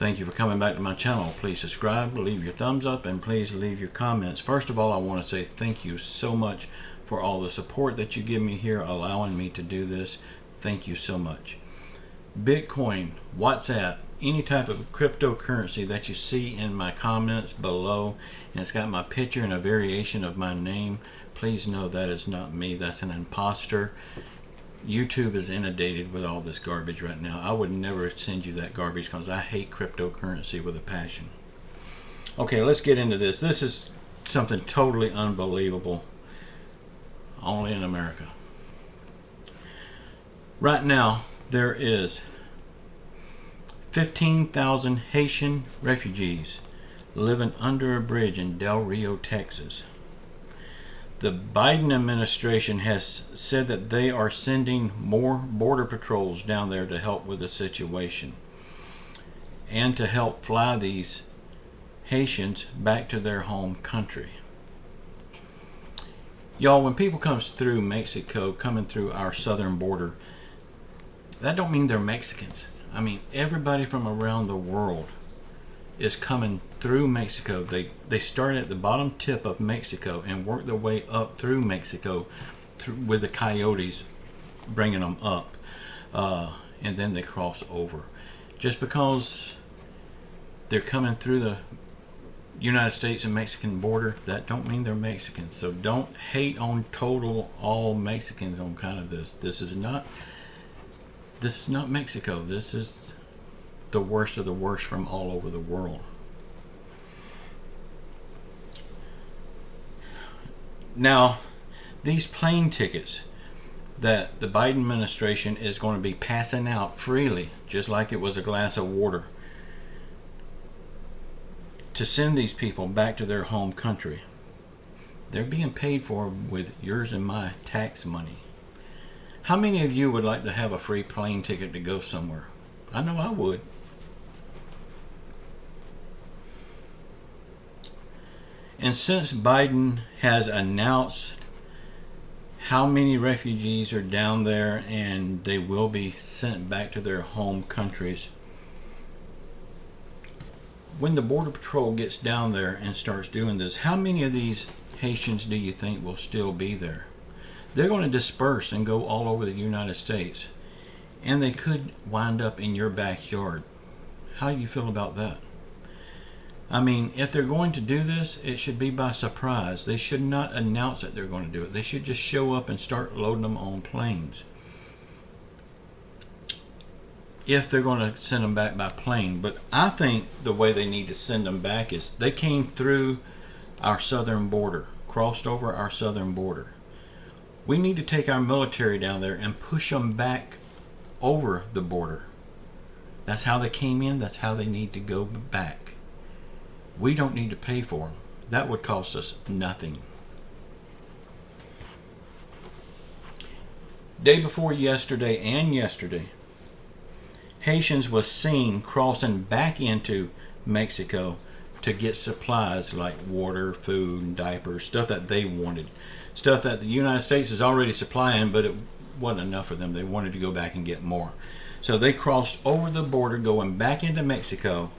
Thank you for coming back to my channel. Please subscribe, leave your thumbs up, and please leave your comments. First of all, I want to say thank you so much for all the support that you give me here, allowing me to do this. Thank you so much. Bitcoin, WhatsApp, any type of cryptocurrency that you see in my comments below, and it's got my picture and a variation of my name, please know that is not me. That's an imposter. YouTube is inundated with all this garbage right now. I would never send you that garbage because I hate cryptocurrency with a passion. Okay, let's get into this. This is something totally unbelievable. Only in America. Right now, there is 15,000 Haitian refugees living under a bridge in Del Rio, Texas. The Biden administration has said that they are sending more border patrols down there to help with the situation and to help fly these Haitians back to their home country. Y'all, when people comes through Mexico, coming through our southern border, that don't mean they're Mexicans. I mean, everybody from around the world is coming through Mexico. They start at the bottom tip of Mexico and work their way up through Mexico with the coyotes bringing them up, and then they cross over. Just because they're coming through the United States and Mexican border, that don't mean they're Mexicans. So don't hate on total all Mexicans on kind of this. This is not Mexico. This is the worst of the worst from all over the world. Now, these plane tickets that the Biden administration is going to be passing out freely, just like it was a glass of water, to send these people back to their home country, they're being paid for with yours and my tax money. How many of you would like to have a free plane ticket to go somewhere? I know I would. And since Biden has announced how many refugees are down there and they will be sent back to their home countries, when the Border Patrol gets down there and starts doing this, how many of these Haitians do you think will still be there? They're going to disperse and go all over the United States, and they could wind up in your backyard. How do you feel about that? I mean, if they're going to do this, it should be by surprise. They should not announce that they're going to do it. They should just show up and start loading them on planes. If they're going to send them back by plane. But I think the way they need to send them back is they came through our southern border, crossed over our southern border. We need to take our military down there and push them back over the border. That's how they came in. That's how they need to go back. We don't need to pay for them. That would cost us nothing. Day before yesterday and yesterday, Haitians was seen crossing back into Mexico to get supplies like water, food, and diapers, stuff that they wanted. Stuff that the United States is already supplying, but it wasn't enough for them. They wanted to go back and get more. So they crossed over the border going back into Mexico,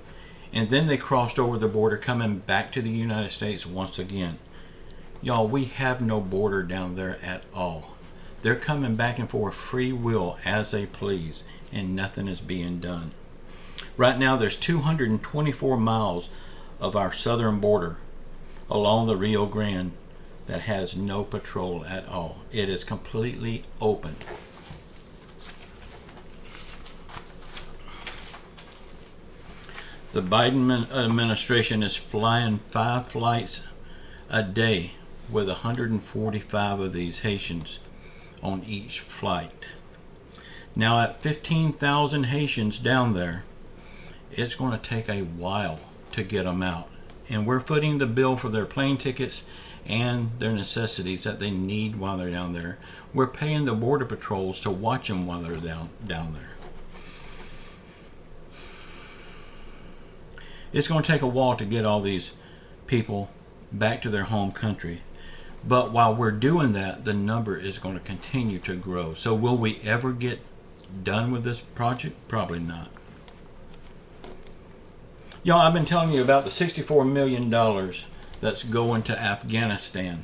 and then they crossed over the border coming back to the United States once again. Y'all, we have no border down there at all. They're coming back and forth free will as they please, and nothing is being done. Right now there's 224 miles of our southern border along the Rio Grande that has no patrol at all. It is completely open. The Biden administration is flying 5 flights a day with 145 of these Haitians on each flight. Now at 15,000 Haitians down there, it's going to take a while to get them out. And we're footing the bill for their plane tickets and their necessities that they need while they're down there. We're paying the border patrols to watch them while they're down there. It's going to take a while to get all these people back to their home country. But while we're doing that, the number is going to continue to grow. So will we ever get done with this project? Probably not. Y'all, I've been telling you about the $64 million that's going to Afghanistan.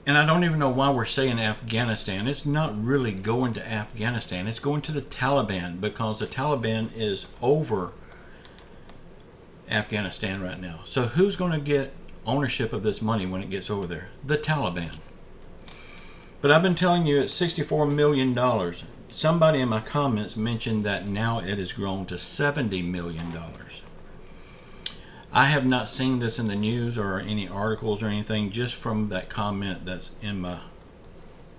And I don't even know why we're saying Afghanistan. It's not really going to Afghanistan. It's going to the Taliban, because the Taliban is over Afghanistan right now. So who's going to get ownership of this money when it gets over there? The Taliban. But I've been telling you it's $64 million. Somebody in my comments mentioned that now it has grown to $70 million. I have not seen this in the news or any articles or anything, just from that comment that's in my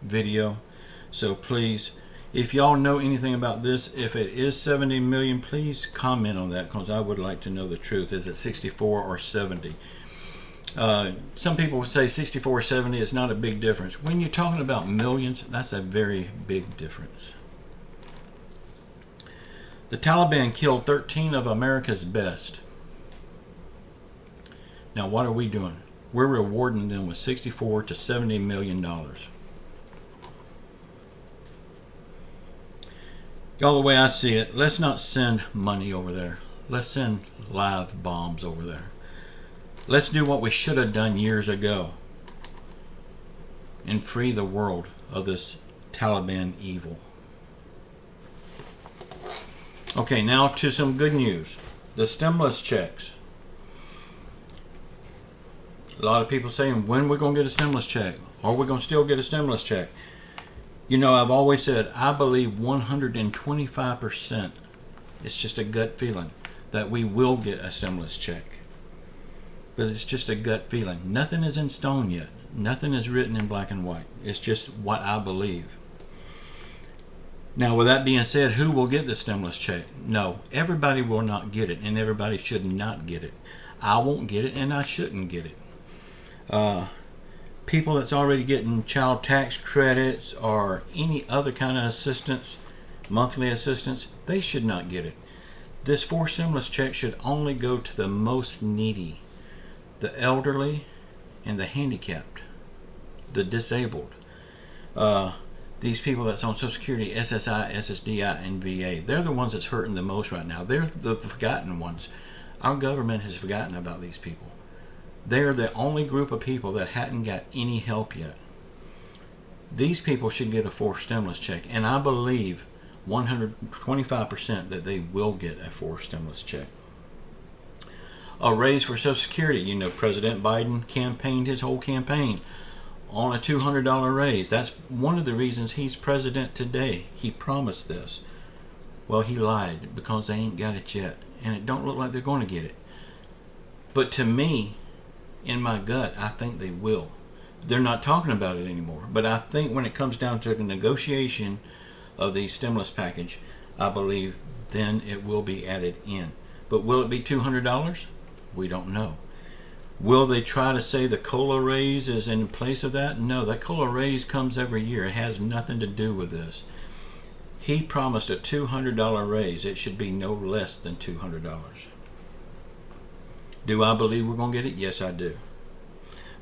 video. So please, if y'all know anything about this, if it is 70 million, please comment on that, because I would like to know the truth. Is it 64 or 70? Some people would say 64 or 70 is not a big difference. When you're talking about millions, that's a very big difference. The Taliban killed 13 of America's best. Now what are we doing? We're rewarding them with $64 to $70 million. Y'all, the way I see it, let's not send money over there. Let's send live bombs over there. Let's do what we should have done years ago and free the world of this Taliban evil. Okay, now to some good news. The stimulus checks. A lot of people saying, when we're going to get a stimulus check? Are we going to still get a stimulus check? You know, I've always said, I believe 125%, it's just a gut feeling, that we will get a stimulus check. But it's just a gut feeling. Nothing is in stone yet. Nothing is written in black and white. It's just what I believe. Now, with that being said, who will get the stimulus check? No, everybody will not get it, and everybody should not get it. I won't get it, and I shouldn't get it. People that's already getting child tax credits or any other kind of assistance, monthly assistance, they should not get it. This forced stimulus check should only go to the most needy, the elderly and the handicapped, the disabled. These people that's on Social Security, SSI, SSDI, and VA, they're the ones that's hurting the most right now. They're the forgotten ones. Our government has forgotten about these people. They're the only group of people that hadn't got any help yet. These people should get a forced stimulus check, and I believe 125% that they will get a forced stimulus check. A raise for Social Security. You know, President Biden campaigned his whole campaign on a $200 raise. That's one of the reasons he's president today. He promised this. Well, he lied, because they ain't got it yet, and it don't look like they're going to get it. But to me, in my gut, I think they will. They're not talking about it anymore. But I think when it comes down to the negotiation of the stimulus package, I believe then it will be added in. But will it be $200? We don't know. Will they try to say the COLA raise is in place of that? No, that COLA raise comes every year. It has nothing to do with this. He promised a $200 raise. It should be no less than $200. Do I believe we're going to get it? Yes, I do.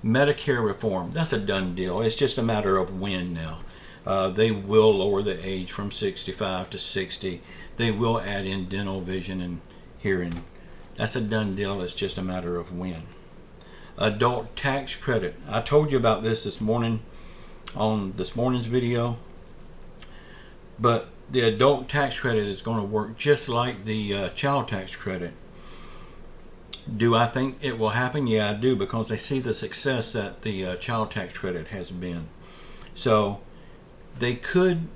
Medicare reform, that's a done deal. It's just a matter of when now. They will lower the age from 65 to 60. They will add in dental, vision, and hearing. That's a done deal. It's just a matter of when. Adult tax credit. I told you about this morning on this morning's video. But the adult tax credit is going to work just like the child tax credit. Do I think it will happen? Yeah, I do, because they see the success that the child tax credit has been. So they could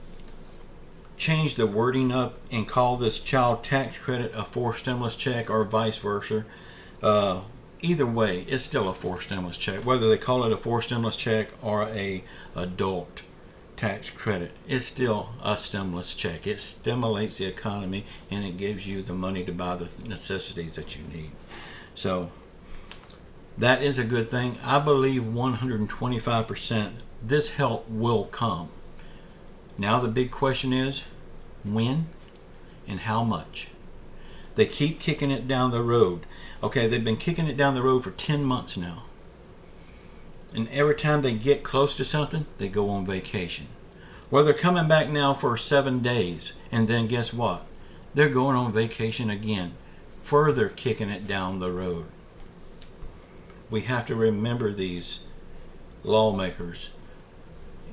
change the wording up and call this child tax credit a forced stimulus check, or vice versa. Either way, it's still a forced stimulus check. Whether they call it a forced stimulus check or a adult tax credit, it's still a stimulus check. It stimulates the economy, and it gives you the money to buy the necessities that you need. So that is a good thing. I believe 125% this help will come. Now the big question is, when and how much? They keep kicking it down the road. Okay, they've been kicking it down the road for 10 months now. And every time they get close to something, they go on vacation. Well, they're coming back now for 7 days. And then guess what? They're going on vacation again, further kicking it down the road. We have to remember these lawmakers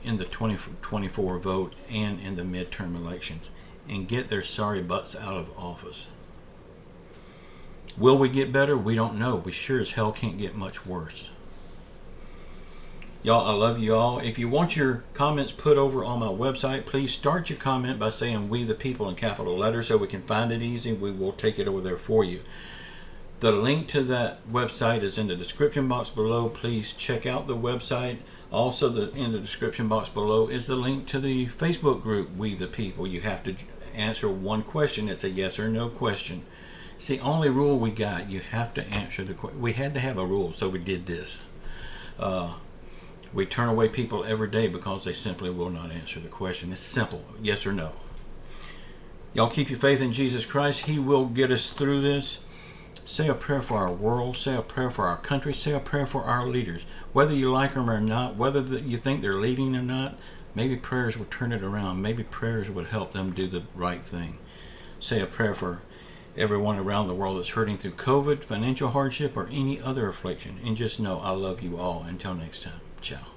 in the 2024 vote and in the midterm elections and get their sorry butts out of office. Will we get better? We don't know. We sure as hell can't get much worse. Y'all, I love you all. If you want your comments put over on my website, please start your comment by saying "We the People" in capital letters so we can find it easy. We will take it over there for you. The link to that website is in the description box below. Please check out the website. Also, in the description box below is the link to the Facebook group, We the People. You have to answer one question. It's a yes or no question. It's the only rule we got. You have to answer the question. We had to have a rule, so we did this. We turn away people every day because they simply will not answer the question. It's simple, yes or no. Y'all keep your faith in Jesus Christ. He will get us through this. Say a prayer for our world. Say a prayer for our country. Say a prayer for our leaders. Whether you like them or not, whether you think they're leading or not, maybe prayers will turn it around. Maybe prayers would help them do the right thing. Say a prayer for everyone around the world that's hurting through COVID, financial hardship, or any other affliction. And just know I love you all. Until next time. Ciao.